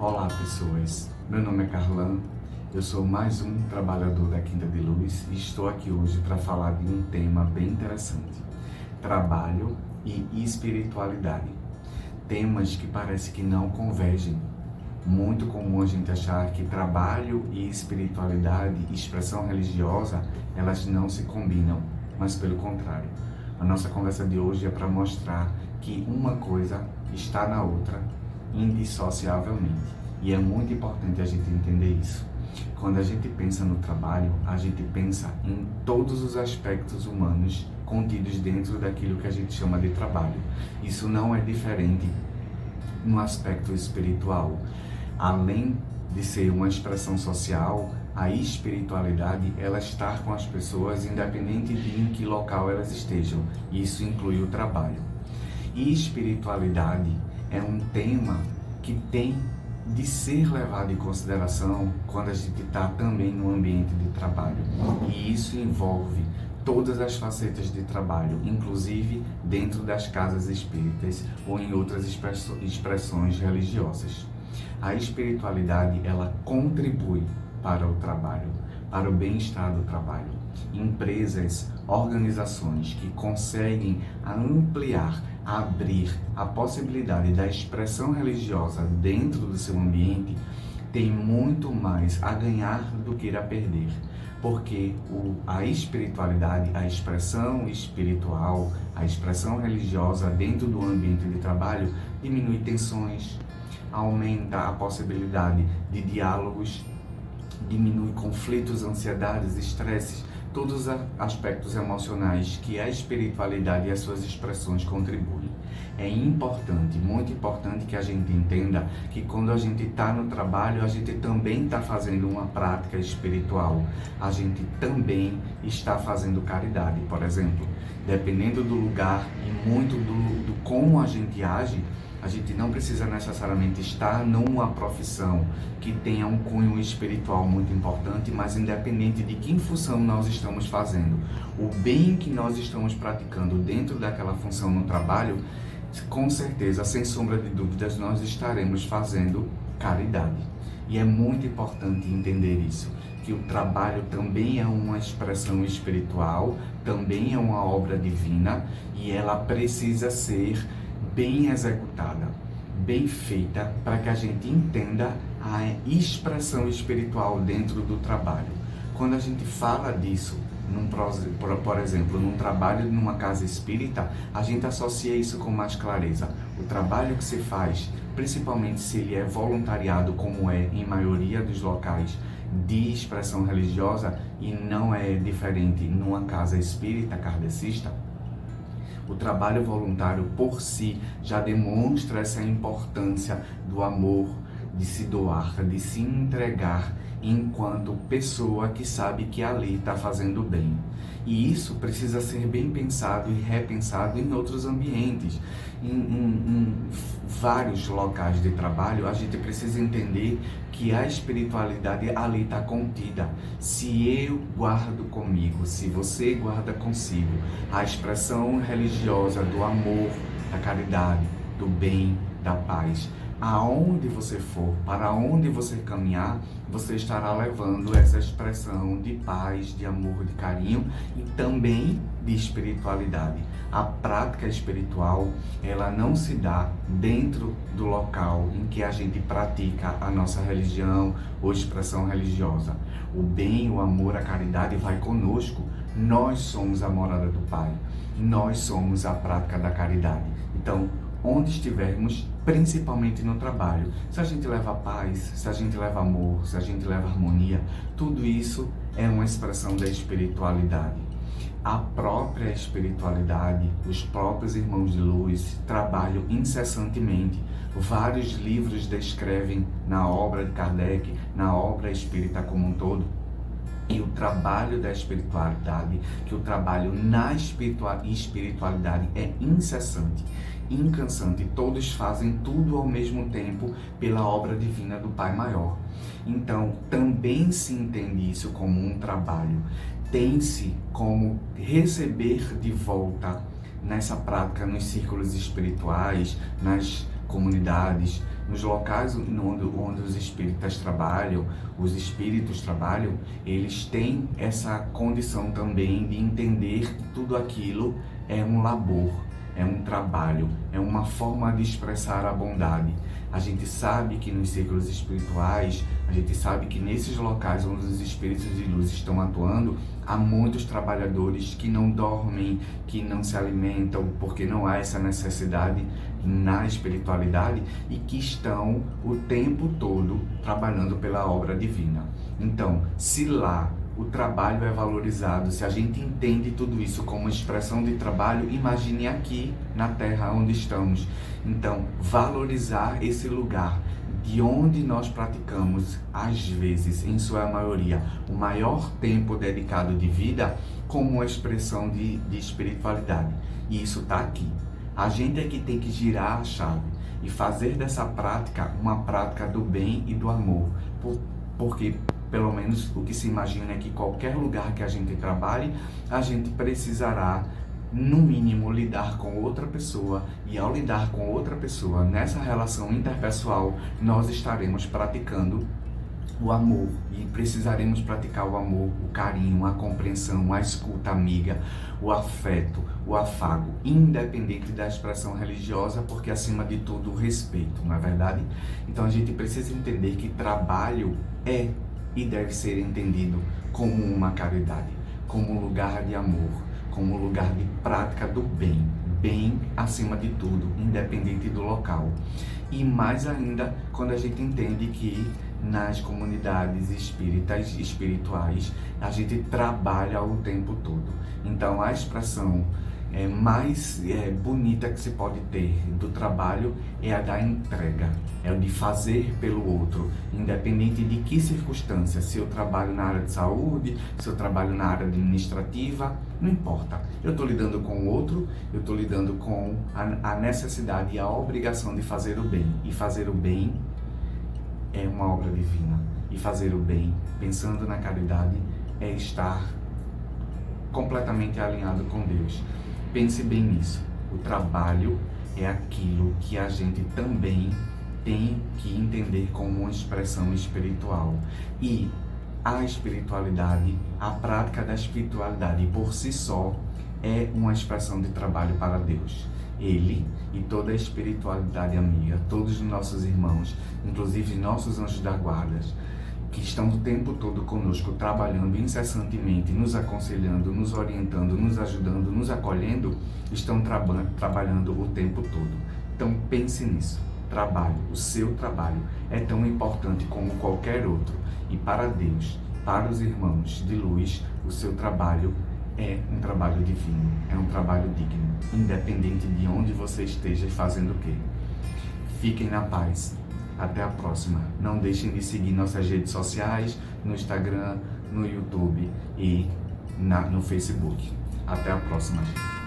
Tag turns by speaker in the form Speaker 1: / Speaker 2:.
Speaker 1: Olá pessoas, meu nome é Carlan, eu sou mais um trabalhador da Quinta de Luz e estou aqui hoje para falar de um tema bem interessante: trabalho e espiritualidade. Temas que parece que não convergem. Muito comum a gente achar que trabalho e espiritualidade, expressão religiosa, elas não se combinam, mas pelo contrário. A nossa conversa de hoje é para mostrar que uma coisa está na outra indissociavelmente. E é muito importante a gente entender isso. Quando a gente pensa no trabalho, a gente pensa em todos os aspectos humanos contidos dentro daquilo que a gente chama de trabalho. Isso não é diferente no aspecto espiritual. Além de ser uma expressão social, a espiritualidade, ela está com as pessoas independente de em que local elas estejam. Isso inclui o trabalho. E espiritualidade é um tema que tem de ser levado em consideração quando a gente está também no ambiente de trabalho. E isso envolve todas as facetas de trabalho, inclusive dentro das casas espíritas ou em outras expressões religiosas. A espiritualidade, ela contribui para o trabalho, para o bem-estar do trabalho. Empresas, organizações que conseguem ampliar, abrir a possibilidade da expressão religiosa dentro do seu ambiente têm muito mais a ganhar do que a perder. Porque a espiritualidade, a expressão espiritual, a expressão religiosa dentro do ambiente de trabalho diminui tensões, aumenta a possibilidade de diálogos, diminui conflitos, ansiedades, estresses, todos os aspectos emocionais que a espiritualidade e as suas expressões contribuem. É importante, muito importante que a gente entenda que quando a gente está no trabalho, a gente também está fazendo uma prática espiritual. A gente também está fazendo caridade, por exemplo. Dependendo do lugar e muito do como a gente age, a gente não precisa necessariamente estar numa profissão que tenha um cunho espiritual muito importante, mas independente de que função nós estamos fazendo, o bem que nós estamos praticando dentro daquela função no trabalho, com certeza, sem sombra de dúvidas, nós estaremos fazendo caridade. E é muito importante entender isso, que o trabalho também é uma expressão espiritual, também é uma obra divina e ela precisa ser bem executada, bem feita, para que a gente entenda a expressão espiritual dentro do trabalho. Quando a gente fala disso, por exemplo, num trabalho numa casa espírita, a gente associa isso com mais clareza. O trabalho que se faz, principalmente se ele é voluntariado, como é em maioria dos locais de expressão religiosa, e não é diferente numa casa espírita kardecista, o trabalho voluntário por si já demonstra essa importância do amor, de se doar, de se entregar enquanto pessoa que sabe que ali está fazendo bem. E isso precisa ser bem pensado e repensado em outros ambientes. Em vários locais de trabalho, a gente precisa entender que a espiritualidade ali está contida. Se eu guardo comigo, se você guarda consigo a expressão religiosa do amor, da caridade, do bem, da paz, aonde você for, para onde você caminhar, você estará levando essa expressão de paz, de amor, de carinho e também de espiritualidade. A prática espiritual, ela não se dá dentro do local em que a gente pratica a nossa religião ou expressão religiosa. O bem, o amor, a caridade vai conosco. Nós somos a morada do Pai. Nós somos a prática da caridade. Então, onde estivermos, principalmente no trabalho, se a gente leva paz, se a gente leva amor, se a gente leva harmonia, tudo isso é uma expressão da espiritualidade. A própria espiritualidade, os próprios irmãos de luz trabalham incessantemente. Vários livros descrevem na obra de Kardec, na obra espírita como um todo, e o trabalho da espiritualidade, que o trabalho na espiritualidade é incessante, incansante. Todos fazem tudo ao mesmo tempo pela obra divina do Pai Maior. Então, também se entende isso como um trabalho. Tem-se como receber de volta nessa prática nos círculos espirituais, nas comunidades, Nos locais onde os espíritas trabalham, os espíritos trabalham, eles têm essa condição também de entender que tudo aquilo é um labor, é um trabalho, é uma forma de expressar a bondade. A gente sabe que nos círculos espirituais, a gente sabe que nesses locais onde os espíritos de luz estão atuando, há muitos trabalhadores que não dormem, que não se alimentam, porque não há essa necessidade na espiritualidade e que estão o tempo todo trabalhando pela obra divina. Então, se lá o trabalho é valorizado, se a gente entende tudo isso como expressão de trabalho, imagine aqui na Terra onde estamos. Então, valorizar esse lugar de onde nós praticamos, às vezes, em sua maioria, o maior tempo dedicado de vida como uma expressão de espiritualidade. E isso está aqui. A gente é que tem que girar a chave e fazer dessa prática uma prática do bem e do amor, porque pelo menos o que se imagina é que qualquer lugar que a gente trabalhe, a gente precisará, no mínimo, lidar com outra pessoa, e ao lidar com outra pessoa, nessa relação interpessoal, nós estaremos praticando o amor, e precisaremos praticar o amor, o carinho, a compreensão, a escuta amiga, o afeto, o afago, independente da expressão religiosa, porque acima de tudo o respeito, não é verdade? Então a gente precisa entender que trabalho é e deve ser entendido como uma caridade, como um lugar de amor, como um lugar de prática do bem, bem acima de tudo, independente do local. E mais ainda quando a gente entende que nas comunidades espíritas, espirituais, a gente trabalha o tempo todo. Então a expressão mais bonita que se pode ter do trabalho é a da entrega, é o de fazer pelo outro, independente de que circunstância, se eu trabalho na área de saúde, se eu trabalho na área administrativa, não importa. Eu estou lidando com o outro, eu estou lidando com a necessidade e a obrigação de fazer o bem, e fazer o bem é uma obra divina, e fazer o bem, pensando na caridade, é estar completamente alinhado com Deus. Pense bem nisso. O trabalho é aquilo que a gente também tem que entender como uma expressão espiritual. E a espiritualidade, a prática da espiritualidade por si só é uma expressão de trabalho para Deus. Ele e toda a espiritualidade amiga, todos os nossos irmãos, inclusive nossos anjos da guarda, que estão o tempo todo conosco, trabalhando incessantemente, nos aconselhando, nos orientando, nos ajudando, nos acolhendo, estão trabalhando o tempo todo. Então pense nisso. Trabalho, o seu trabalho é tão importante como qualquer outro. E para Deus, para os irmãos de luz, o seu trabalho é um trabalho divino, é um trabalho digno, independente de onde você esteja fazendo o quê. Fiquem na paz. Até a próxima. Não deixem de seguir nossas redes sociais, no Instagram, no YouTube e no Facebook. Até a próxima, gente.